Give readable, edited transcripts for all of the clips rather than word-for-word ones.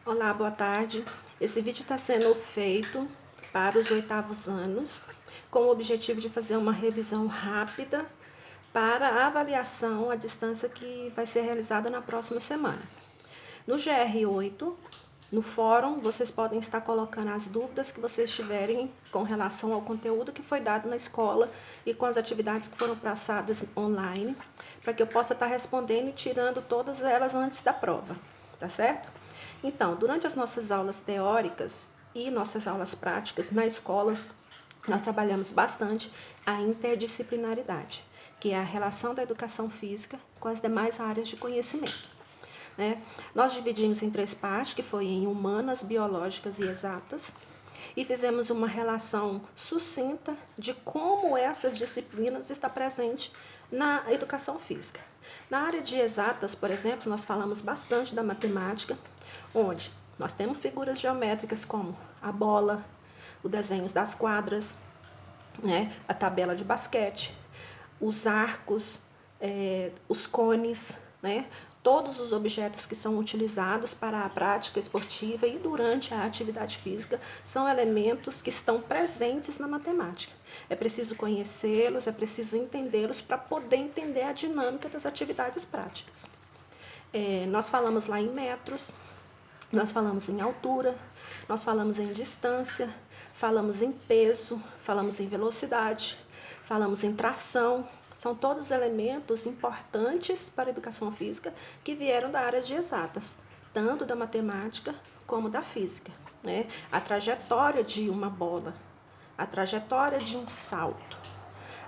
Olá, boa tarde. Esse vídeo está sendo feito para os 8º anos, com o objetivo de fazer uma revisão rápida para a avaliação à distância que vai ser realizada na próxima semana. No GR8, no fórum, vocês podem estar colocando as dúvidas que vocês tiverem com relação ao conteúdo que foi dado na escola e com as atividades que foram passadas online, para que eu possa estar respondendo e tirando todas elas antes da prova, tá certo? Então, durante as nossas aulas teóricas e nossas aulas práticas na escola, nós trabalhamos bastante a interdisciplinaridade, que é a relação da educação física com as demais áreas de conhecimento. Nós dividimos em 3 partes, que foi em humanas, biológicas e exatas, e fizemos uma relação sucinta de como essas disciplinas estão presentes na educação física. Na área de exatas, por exemplo, nós falamos bastante da matemática, onde nós temos figuras geométricas como a bola, o desenho das quadras, a tabela de basquete, os arcos, os cones, todos os objetos que são utilizados para a prática esportiva e durante a atividade física são elementos que estão presentes na matemática. É preciso conhecê-los, é preciso entendê-los para poder entender a dinâmica das atividades práticas. Nós falamos lá em metros, nós falamos em altura, nós falamos em distância, falamos em peso, falamos em velocidade, falamos em tração. São todos elementos importantes para a educação física que vieram da área de exatas, tanto da matemática como da física. A trajetória de uma bola, a trajetória de um salto,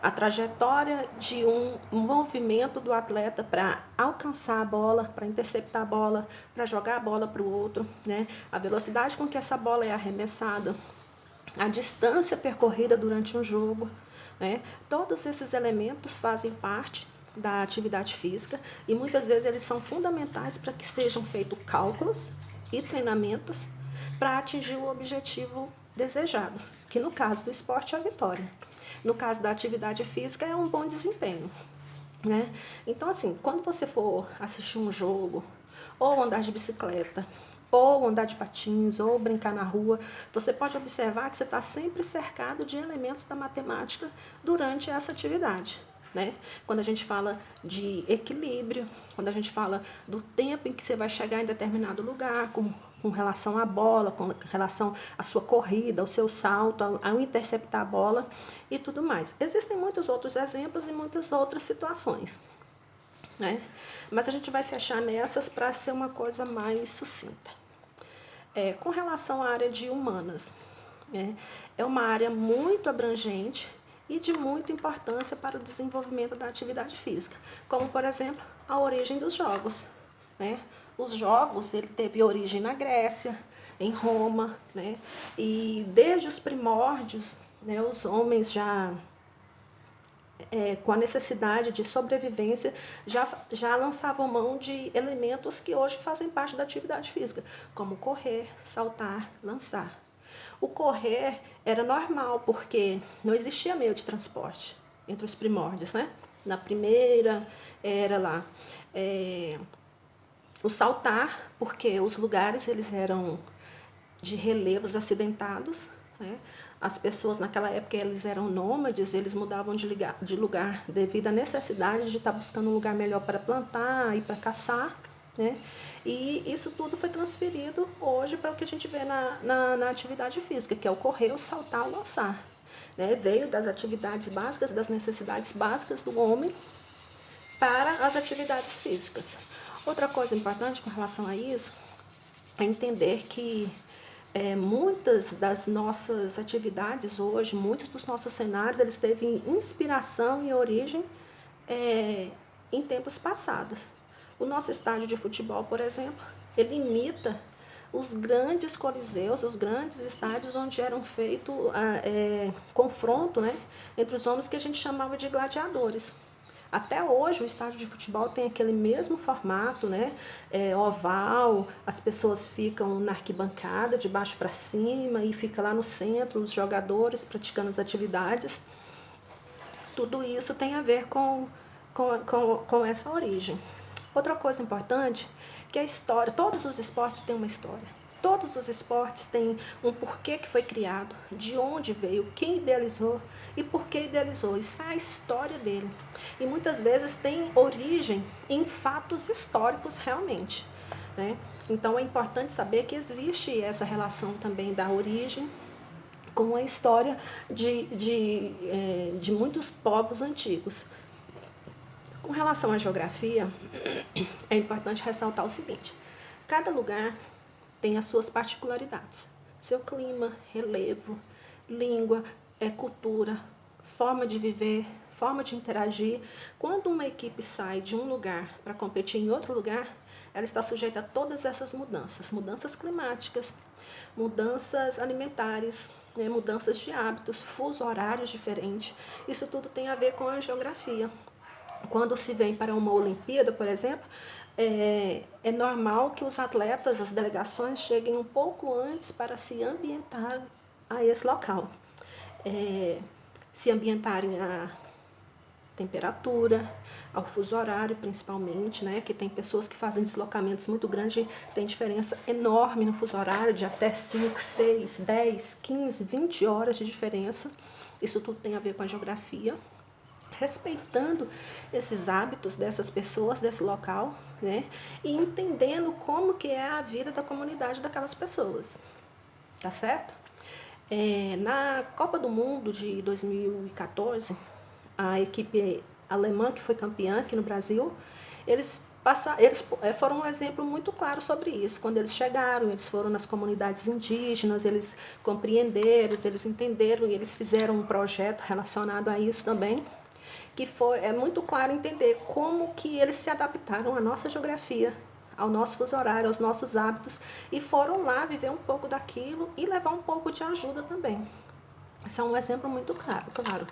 a trajetória de um movimento do atleta para alcançar a bola, para interceptar a bola, para jogar a bola para o outro, a velocidade com que essa bola é arremessada, a distância percorrida durante um jogo, todos esses elementos fazem parte da atividade física e muitas vezes eles são fundamentais para que sejam feitos cálculos e treinamentos para atingir o objetivo desejado, que no caso do esporte é a vitória. No caso da atividade física é um bom desempenho. Então, assim, quando você for assistir um jogo, ou andar de bicicleta, ou andar de patins, ou brincar na rua, você pode observar que você está sempre cercado de elementos da matemática durante essa atividade. Quando a gente fala de equilíbrio, quando a gente fala do tempo em que você vai chegar em determinado lugar, com relação à bola, com relação à sua corrida, ao seu salto, ao interceptar a bola e tudo mais. Existem muitos outros exemplos e muitas outras situações, mas a gente vai fechar nessas para ser uma coisa mais sucinta. Com relação à área de humanas, é uma área muito abrangente e de muita importância para o desenvolvimento da atividade física, como, por exemplo, a origem dos jogos. Os jogos, ele teve origem na Grécia, em Roma, e desde os primórdios, os homens já, com a necessidade de sobrevivência, já lançavam mão de elementos que hoje fazem parte da atividade física, como correr, saltar, lançar. O correr era normal, porque não existia meio de transporte entre os primórdios, Na primeira era lá o saltar, porque os lugares eles eram de relevos acidentados, As pessoas naquela época eles eram nômades, eles mudavam de lugar devido à necessidade de estar buscando um lugar melhor para plantar e para caçar, E isso tudo foi transferido hoje para o que a gente vê na atividade física, que é o correr, o saltar, o lançar. Veio das atividades básicas, das necessidades básicas do homem para as atividades físicas. Outra coisa importante com relação a isso é entender que muitas das nossas atividades hoje, muitos dos nossos cenários, eles teve inspiração e origem em tempos passados. O nosso estádio de futebol, por exemplo, ele imita os grandes coliseus, os grandes estádios onde eram feito confronto, entre os homens que a gente chamava de gladiadores. Até hoje o estádio de futebol tem aquele mesmo formato, oval, as pessoas ficam na arquibancada de baixo para cima e fica lá no centro os jogadores praticando as atividades. Tudo isso tem a ver com essa origem. Outra coisa importante, que a história, todos os esportes têm uma história. Todos os esportes têm um porquê que foi criado, de onde veio, quem idealizou e por que idealizou. Isso é a história dele. E muitas vezes tem origem em fatos históricos realmente, né? Então é importante saber que existe essa relação também da origem com a história de muitos povos antigos. Com relação à geografia, é importante ressaltar o seguinte: cada lugar tem as suas particularidades, seu clima, relevo, língua, cultura, forma de viver, forma de interagir. Quando uma equipe sai de um lugar para competir em outro lugar, ela está sujeita a todas essas mudanças, mudanças climáticas, mudanças alimentares, né, mudanças de hábitos, fuso horários diferentes. Isso tudo tem a ver com a geografia. Quando se vem para uma Olimpíada, por exemplo, é normal que os atletas, as delegações, cheguem um pouco antes para se ambientar a esse local. Se ambientarem a temperatura, ao fuso horário principalmente, né? Que tem pessoas que fazem deslocamentos muito grandes, tem diferença enorme no fuso horário, de até 5, 6, 10, 15, 20 horas de diferença. Isso tudo tem a ver com a geografia. Respeitando esses hábitos dessas pessoas, desse local, né? E entendendo como que é a vida da comunidade daquelas pessoas, tá certo? Na Copa do Mundo de 2014, a equipe alemã que foi campeã aqui no Brasil, eles foram um exemplo muito claro sobre isso. Quando eles chegaram, eles foram nas comunidades indígenas, eles compreenderam, eles entenderam e eles fizeram um projeto relacionado a isso também, que é muito claro entender como que eles se adaptaram à nossa geografia, ao nosso fuso horário, aos nossos hábitos, e foram lá viver um pouco daquilo e levar um pouco de ajuda também. Esse é um exemplo muito claro.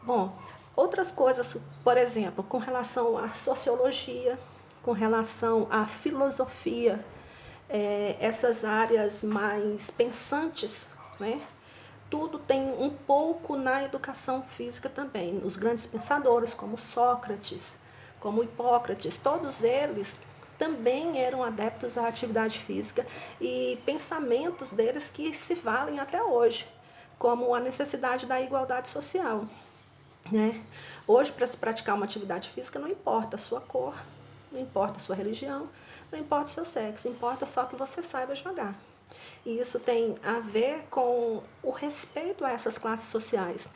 Bom, outras coisas, por exemplo, com relação à sociologia, com relação à filosofia, essas áreas mais pensantes, né? Tudo tem um pouco na educação física também. Os grandes pensadores, como Sócrates, como Hipócrates, todos eles também eram adeptos à atividade física e pensamentos deles que se valem até hoje, como a necessidade da igualdade social, né? Hoje, para se praticar uma atividade física, não importa a sua cor, não importa a sua religião, não importa o seu sexo, importa só que você saiba jogar. E isso tem a ver com o respeito a essas classes sociais.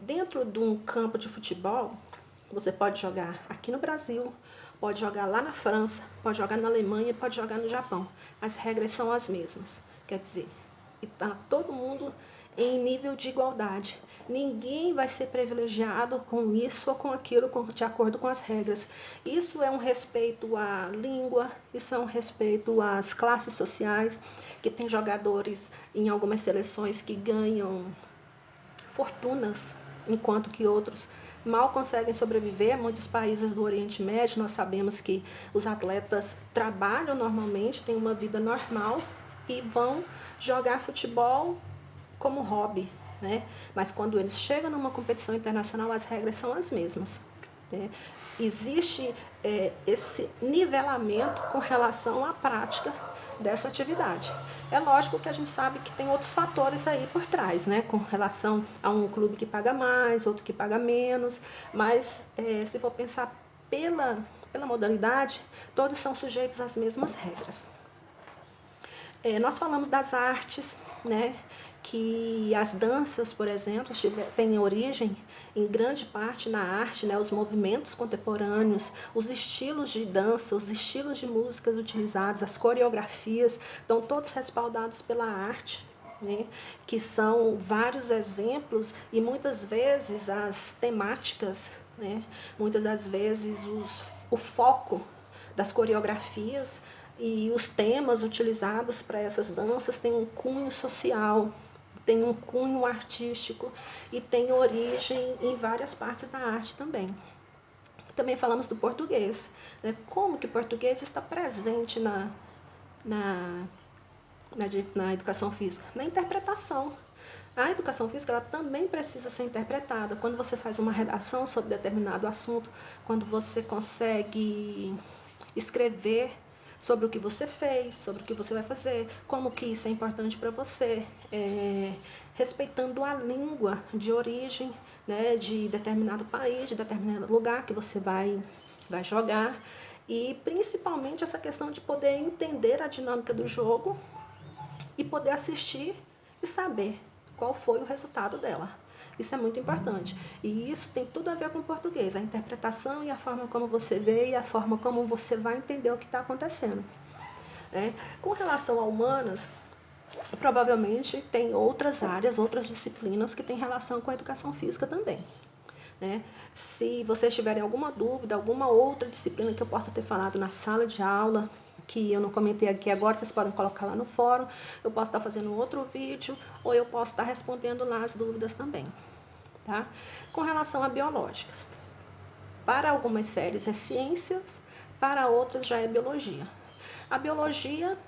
Dentro de um campo de futebol, você pode jogar aqui no Brasil, pode jogar lá na França, pode jogar na Alemanha, pode jogar no Japão. As regras são as mesmas. Quer dizer, está todo mundo em nível de igualdade. Ninguém vai ser privilegiado com isso ou com aquilo de acordo com as regras. Isso é um respeito à língua, isso é um respeito às classes sociais, que tem jogadores em algumas seleções que ganham fortunas, enquanto que outros mal conseguem sobreviver. Muitos países do Oriente Médio, nós sabemos que os atletas trabalham normalmente, têm uma vida normal e vão jogar futebol como hobby, né? Mas quando eles chegam numa competição internacional, as regras são as mesmas, né? Existe esse nivelamento com relação à prática dessa atividade. É lógico que a gente sabe que tem outros fatores aí por trás, né? Com relação a um clube que paga mais, outro que paga menos, mas se for pensar pela modalidade, todos são sujeitos às mesmas regras. Nós falamos das artes, né? Que as danças, por exemplo, têm origem em grande parte na arte, né? Os movimentos contemporâneos, os estilos de dança, os estilos de músicas utilizados, as coreografias, estão todos respaldados pela arte, né? Que são vários exemplos e muitas vezes as temáticas, né? Muitas das vezes o foco das coreografias e os temas utilizados para essas danças têm um cunho social, tem um cunho artístico e tem origem em várias partes da arte também. Também falamos do português, né? Como que o português está presente na educação física? Na interpretação. A educação física ela também precisa ser interpretada. Quando você faz uma redação sobre determinado assunto, quando você consegue escrever sobre o que você fez, sobre o que você vai fazer, como que isso é importante para você, respeitando a língua de origem, né, de determinado país, de determinado lugar que você vai jogar, e principalmente essa questão de poder entender a dinâmica do jogo e poder assistir e saber qual foi o resultado dela. Isso é muito importante. E isso tem tudo a ver com o português, a interpretação e a forma como você vê e a forma como você vai entender o que está acontecendo. Com relação a humanas, provavelmente tem outras áreas, outras disciplinas que têm relação com a educação física também. Se vocês tiverem alguma dúvida, alguma outra disciplina que eu possa ter falado na sala de aula, que eu não comentei aqui agora, vocês podem colocar lá no fórum, eu posso estar fazendo outro vídeo, ou eu posso estar respondendo lá as dúvidas também. Tá? Com relação a biológicas, para algumas séries é ciências, para outras já é biologia. A biologia,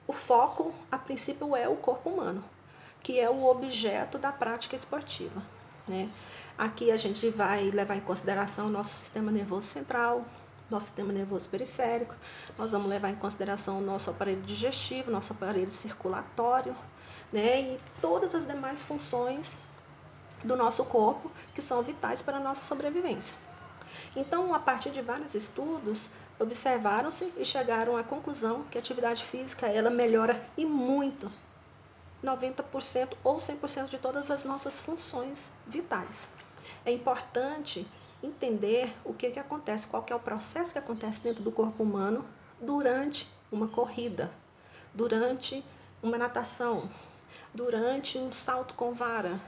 o foco, a princípio, é o corpo humano, que é o objeto da prática esportiva. Aqui a gente vai levar em consideração o nosso sistema nervoso central, nosso sistema nervoso periférico, nós vamos levar em consideração o nosso aparelho digestivo, nosso aparelho circulatório, e todas as demais funções do nosso corpo que são vitais para a nossa sobrevivência. Então, a partir de vários estudos, observaram-se e chegaram à conclusão que a atividade física ela melhora e muito 90% ou 100% de todas as nossas funções vitais. É importante entender o que acontece, qual que é o processo que acontece dentro do corpo humano durante uma corrida, durante uma natação, durante um salto com vara,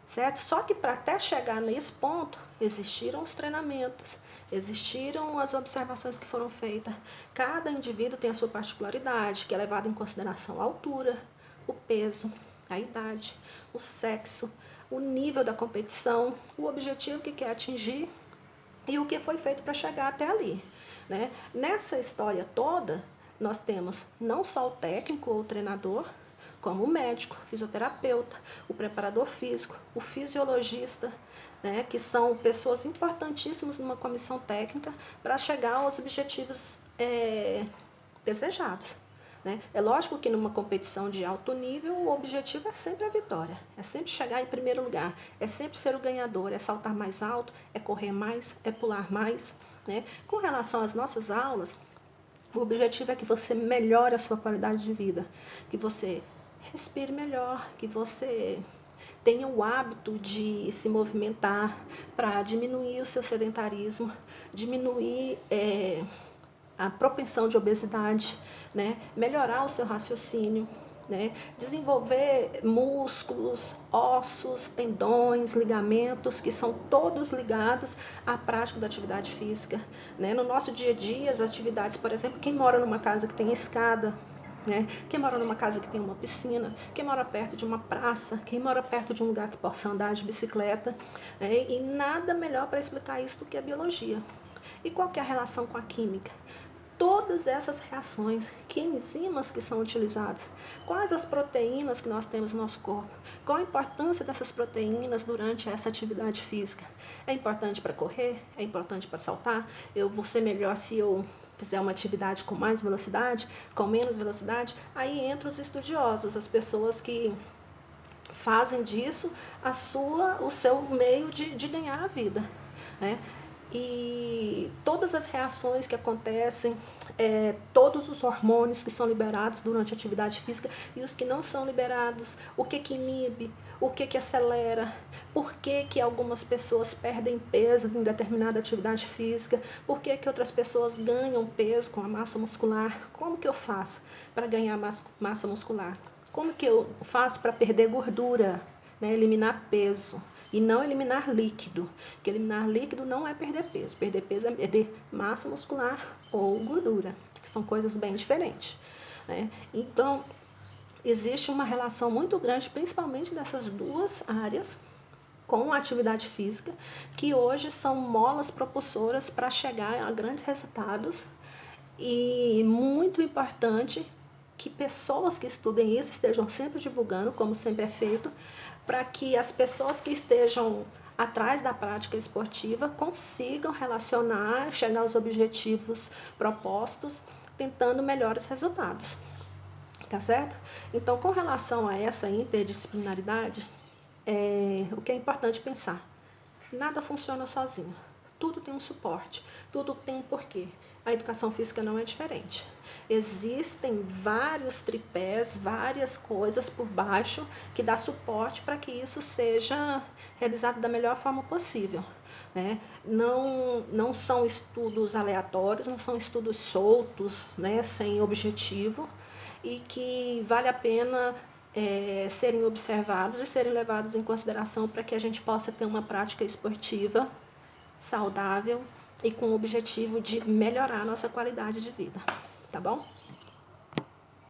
certo? Só que para até chegar nesse ponto, existiram os treinamentos, existiram as observações que foram feitas. Cada indivíduo tem a sua particularidade, que é levada em consideração a altura, o peso, a idade, o sexo, o nível da competição, o objetivo que quer atingir e o que foi feito para chegar até ali. Nessa história toda, nós temos não só o técnico ou o treinador, como o médico, o fisioterapeuta, o preparador físico, o fisiologista, que são pessoas importantíssimas numa comissão técnica para chegar aos objetivos desejados. É lógico que numa competição de alto nível o objetivo é sempre a vitória, é sempre chegar em primeiro lugar, é sempre ser o ganhador, é saltar mais alto, é correr mais, é pular mais. Com relação às nossas aulas, o objetivo é que você melhore a sua qualidade de vida, que você respire melhor, que você tenha o hábito de se movimentar para diminuir o seu sedentarismo, diminuir a propensão de obesidade, melhorar o seu raciocínio, desenvolver músculos, ossos, tendões, ligamentos, que são todos ligados à prática da atividade física. No nosso dia a dia, as atividades, por exemplo, quem mora numa casa que tem escada, quem mora numa casa que tem uma piscina, quem mora perto de uma praça, quem mora perto de um lugar que possa andar de bicicleta, e nada melhor para explicar isso do que a biologia. E qual que é a relação com a química? Todas essas reações, que enzimas que são utilizadas, quais as proteínas que nós temos no nosso corpo, qual a importância dessas proteínas durante essa atividade física. É importante para correr? É importante para saltar? Eu vou ser melhor se eu fizer uma atividade com mais velocidade, com menos velocidade? Aí entram os estudiosos, as pessoas que fazem disso o seu meio de ganhar a vida. E todas as reações que acontecem, todos os hormônios que são liberados durante a atividade física e os que não são liberados, o que inibe, o que acelera, por que algumas pessoas perdem peso em determinada atividade física, por que outras pessoas ganham peso com a massa muscular, como que eu faço para ganhar massa muscular, como que eu faço para perder gordura, eliminar peso. E não eliminar líquido, porque eliminar líquido não é perder peso. Perder peso é perder massa muscular ou gordura, que são coisas bem diferentes. Então, existe uma relação muito grande, principalmente dessas duas áreas, com a atividade física, que hoje são molas propulsoras para chegar a grandes resultados. E muito importante que pessoas que estudem isso estejam sempre divulgando, como sempre é feito, para que as pessoas que estejam atrás da prática esportiva consigam relacionar, chegar aos objetivos propostos, tentando melhores resultados. Tá certo? Então, com relação a essa interdisciplinaridade, o que é importante pensar? Nada funciona sozinho. Tudo tem um suporte, tudo tem um porquê. A educação física não é diferente. Existem vários tripés, várias coisas por baixo que dá suporte para que isso seja realizado da melhor forma possível. Né? Não são estudos aleatórios, não são estudos soltos, né? Sem objetivo, e que vale a pena serem observados e serem levados em consideração para que a gente possa ter uma prática esportiva saudável e com o objetivo de melhorar a nossa qualidade de vida, tá bom?